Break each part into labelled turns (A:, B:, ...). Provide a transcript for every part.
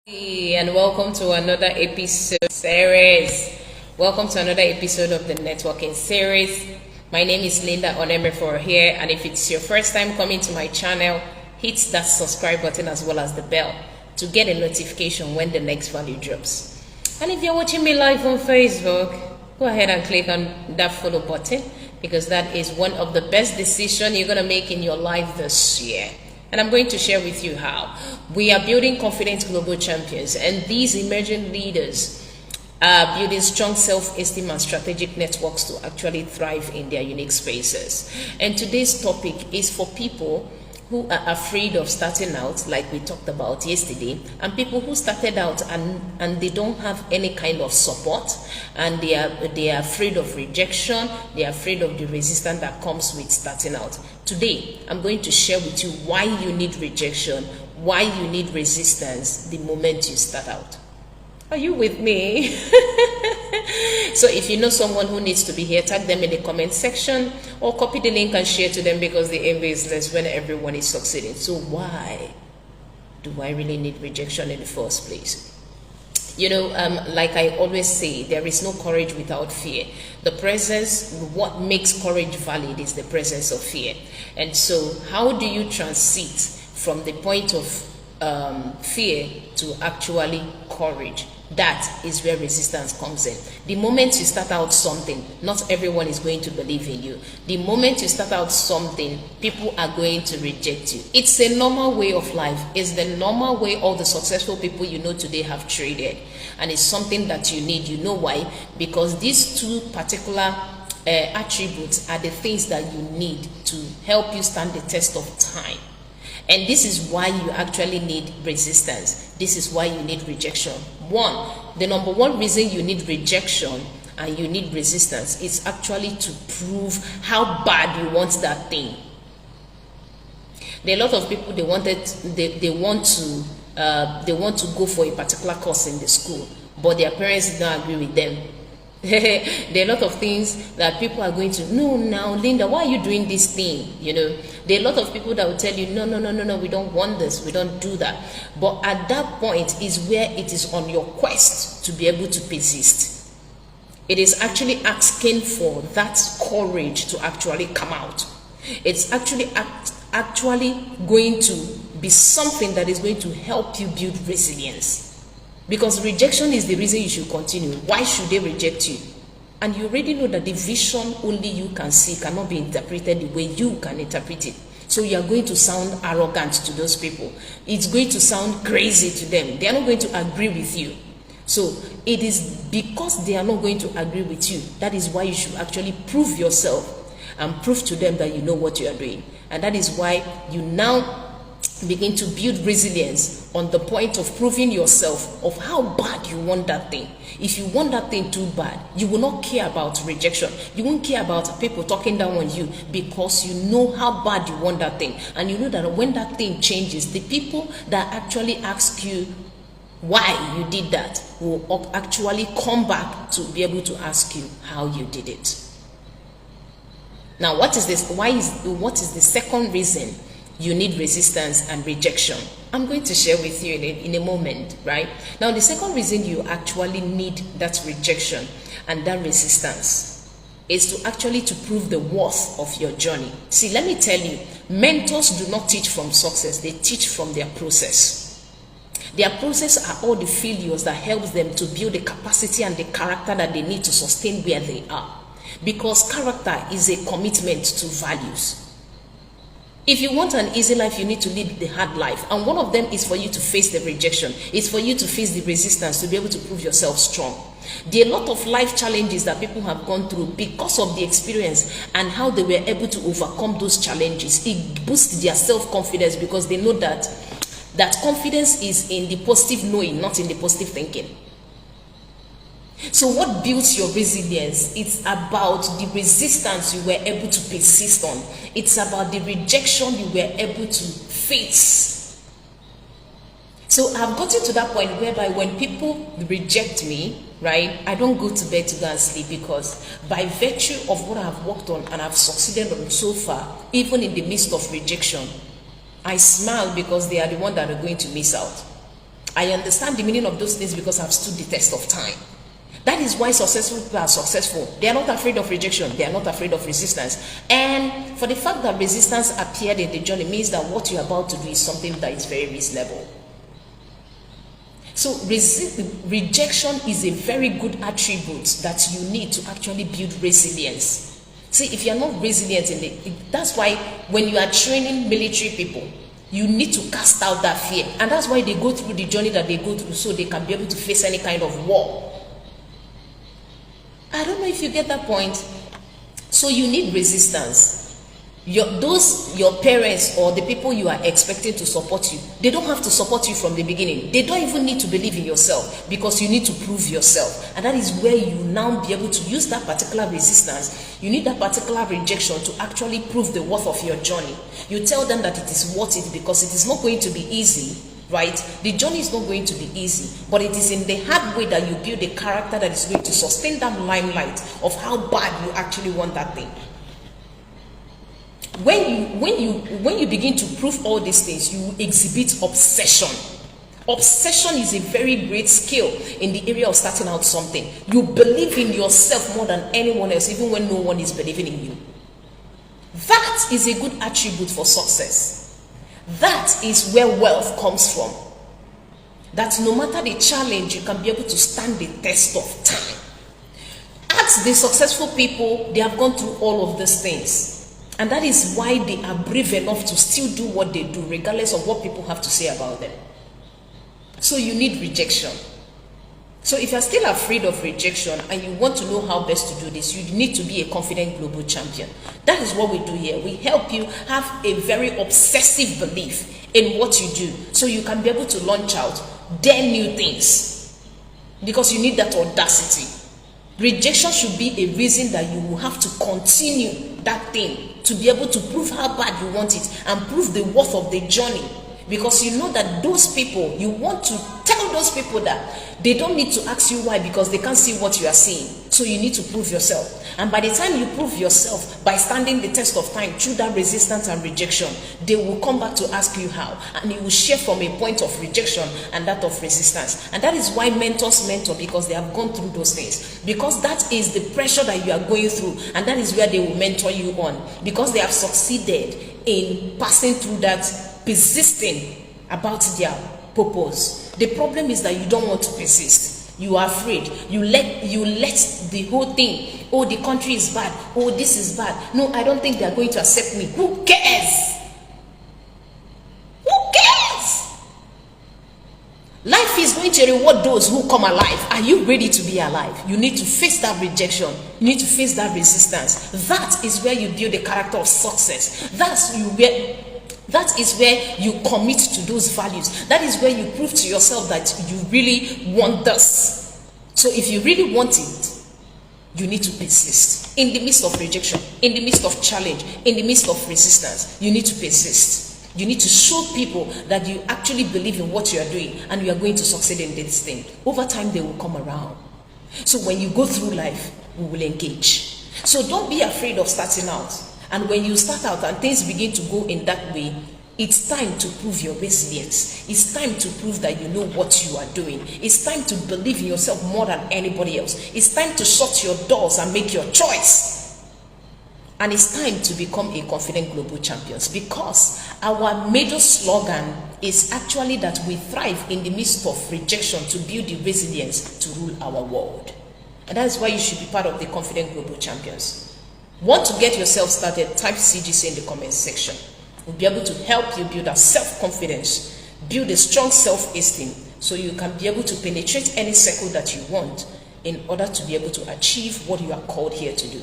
A: Hey, and welcome to another episode series. Welcome to another episode of the networking series. My name is Linda Onemefor here, and if it's your first time coming to my channel, hit that subscribe button as well as the bell to get a notification when the next value drops. And if you're watching me live on Facebook, go ahead and click on that follow button, because that is one of the best decisions you're going to make in your life this year. And I'm going to share with you how. We are building confident global champions, and these emerging leaders are building strong self-esteem and strategic networks to actually thrive in their unique spaces. And today's topic is for people who are afraid of starting out, like we talked about yesterday, and people who started out and they don't have any kind of support, and they are afraid of rejection, they are afraid of the resistance that comes with starting out. Today, I'm going to share with you why you need rejection, why you need resistance the moment you start out. Are you with me? So if you know someone who needs to be here, tag them in the comment section or copy the link and share to them, because the envy is less when everyone is succeeding. So why do I really need rejection in the first place? You know, like I always say, there is no courage without fear. The presence, what makes courage valid is the presence of fear. And so how do you transit from the point of fear to actually courage? That is where resistance comes in. The moment you start out something, not everyone is going to believe in you. The moment you start out something, people are going to reject you. It's a normal way of life. It's the normal way all the successful people you know today have traded. And it's something that you need. You know why? Because these two particular attributes are the things that you need to help you stand the test of time. And this is why you actually need resistance. This is why you need rejection. The number one reason you need rejection and you need resistance is actually to prove how bad you want that thing. There are a lot of people, they want to go for a particular course in the school, but their parents don't agree with them. There are a lot of things that people are going to, no, now Linda, why are you doing this thing? You know, there are a lot of people that will tell you, no, we don't want this, we don't do that. But at that point is where it is on your quest to be able to persist. It is actually asking for that courage to actually come out. It's actually going to be something that is going to help you build resilience. Because rejection is the reason you should continue. Why should they reject you? And you already know that the vision only you can see cannot be interpreted the way you can interpret it. So you are going to sound arrogant to those people. It's going to sound crazy to them. They are not going to agree with you. So it is because they are not going to agree with you. That is why you should actually prove yourself and prove to them that you know what you are doing. And that is why you now begin to build resilience on the point of proving yourself of how bad you want that thing. If you want that thing too bad, you will not care about rejection. You won't care about people talking down on you, because you know how bad you want that thing. And you know that when that thing changes, the people that actually ask you why you did that will actually come back to be able to ask you how you did it. Now, what is this? What is the second reason you need resistance and rejection? I'm going to share with you in a moment, right? Now, the second reason you actually need that rejection and that resistance is to actually to prove the worth of your journey. See, let me tell you, mentors do not teach from success, they teach from their process. Their process are all the failures that helps them to build the capacity and the character that they need to sustain where they are. Because character is a commitment to values. If you want an easy life, you need to live the hard life. And one of them is for you to face the rejection. It's for you to face the resistance, to be able to prove yourself strong. There are a lot of life challenges that people have gone through because of the experience and how they were able to overcome those challenges. It boosts their self-confidence, because they know that confidence is in the positive knowing, not in the positive thinking. So what builds your resilience? It's about the resistance you were able to persist on. It's about the rejection you were able to face. So I've gotten to that point whereby when people reject me, right, I don't go to bed to go and sleep, because by virtue of what I've worked on and I've succeeded on so far, even in the midst of rejection, I smile, because they are the one that are going to miss out. I understand the meaning of those things because I've stood the test of time. That is why successful people are successful. They are not afraid of rejection. They are not afraid of resistance. And for the fact that resistance appeared in the journey means that what you're about to do is something that is very reasonable. So rejection is a very good attribute that you need to actually build resilience. See, if you're not resilient that's why when you are training military people, you need to cast out that fear. And that's why they go through the journey that they go through, so they can be able to face any kind of war. I don't know if you get that point. So you need resistance. Your parents or the people you are expecting to support you, they don't have to support you from the beginning. They don't even need to believe in yourself, because you need to prove yourself. And that is where you now be able to use that particular resistance. You need that particular rejection to actually prove the worth of your journey. You tell them that it is worth it, because it is not going to be easy. Right? The journey is not going to be easy, but it is in the hard way that you build a character that is going to sustain that limelight of how bad you actually want that thing. When you begin to prove all these things, you exhibit obsession. Obsession is a very great skill in the area of starting out something. You believe in yourself more than anyone else, even when no one is believing in you. That is a good attribute for success. That is where wealth comes from. That no matter the challenge, you can be able to stand the test of time. Ask the successful people, they have gone through all of these things. And that is why they are brave enough to still do what they do, regardless of what people have to say about them. So you need rejection. So if you're still afraid of rejection and you want to know how best to do this, you need to be a confident global champion. That is what we do here. We help you have a very obsessive belief in what you do, so you can be able to launch out, dare new things, because you need that audacity. Rejection should be a reason that you will have to continue that thing to be able to prove how bad you want it and prove the worth of the journey. Because you know that those people, you want to tell those people that they don't need to ask you why, because they can't see what you are seeing. So you need to prove yourself. And by the time you prove yourself by standing the test of time through that resistance and rejection, they will come back to ask you how. And you will share from a point of rejection and that of resistance. And that is why mentors mentor, because they have gone through those things. Because that is the pressure that you are going through. And that is where they will mentor you on. Because they have succeeded in passing through that, persisting about their purpose. The problem is that you don't want to persist. You are afraid. You let the whole thing, oh, the country is bad, oh, this is bad, no, I don't think they are going to accept me. Who cares? Who cares? Life is going to reward those who come alive. Are you ready to be alive? You need to face that rejection. You need to face that resistance. That is where you build a character of success. That is where you commit to those values. That is where you prove to yourself that you really want this. So if you really want it, you need to persist. In the midst of rejection, in the midst of challenge, in the midst of resistance, you need to persist. You need to show people that you actually believe in what you are doing and you are going to succeed in this thing. Over time, they will come around. So when you go through life, we will engage. So don't be afraid of starting out. And when you start out and things begin to go in that way, it's time to prove your resilience. It's time to prove that you know what you are doing. It's time to believe in yourself more than anybody else. It's time to shut your doors and make your choice. And it's time to become a confident global champions, because our major slogan is actually that we thrive in the midst of rejection to build the resilience to rule our world. And that is why you should be part of the confident global champions. Want to get yourself started? Type CGC in the comment section. We'll be able to help you build a self-confidence, build a strong self-esteem, so you can be able to penetrate any circle that you want in order to be able to achieve what you are called here to do.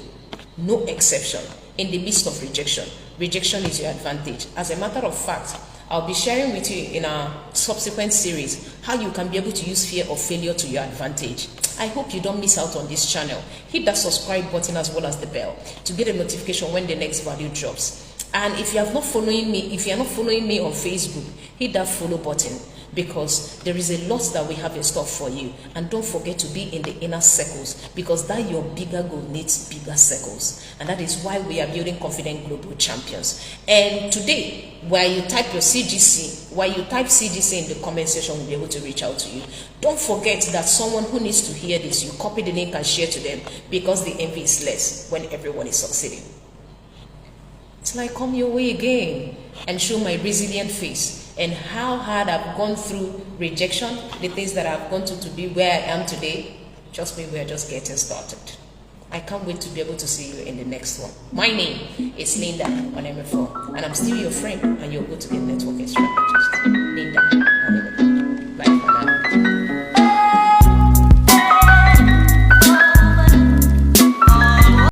A: No exception. In the midst of rejection, rejection is your advantage. As a matter of fact, I'll be sharing with you in our subsequent series how you can be able to use fear of failure to your advantage. I hope you don't miss out on this channel. Hit that subscribe button as well as the bell to get a notification when the next video drops. And if you are not following me on Facebook, hit that follow button because there is a lot that we have in store for you. And don't forget to be in the inner circles, because that your bigger goal needs bigger circles. And that is why we are building confident global champions. And today, while you type your CGC, in the comment section, we'll be able to reach out to you. Don't forget that someone who needs to hear this, you copy the link and share to them, because the envy is less when everyone is succeeding. Till I come your way again and show my resilient face and how hard I've gone through rejection, the things that I've gone through to be where I am today. Trust me, we're just getting started. I can't wait to be able to see you in the next one. My name is Linda on MFO, and I'm still your friend and your go-to-get network extra.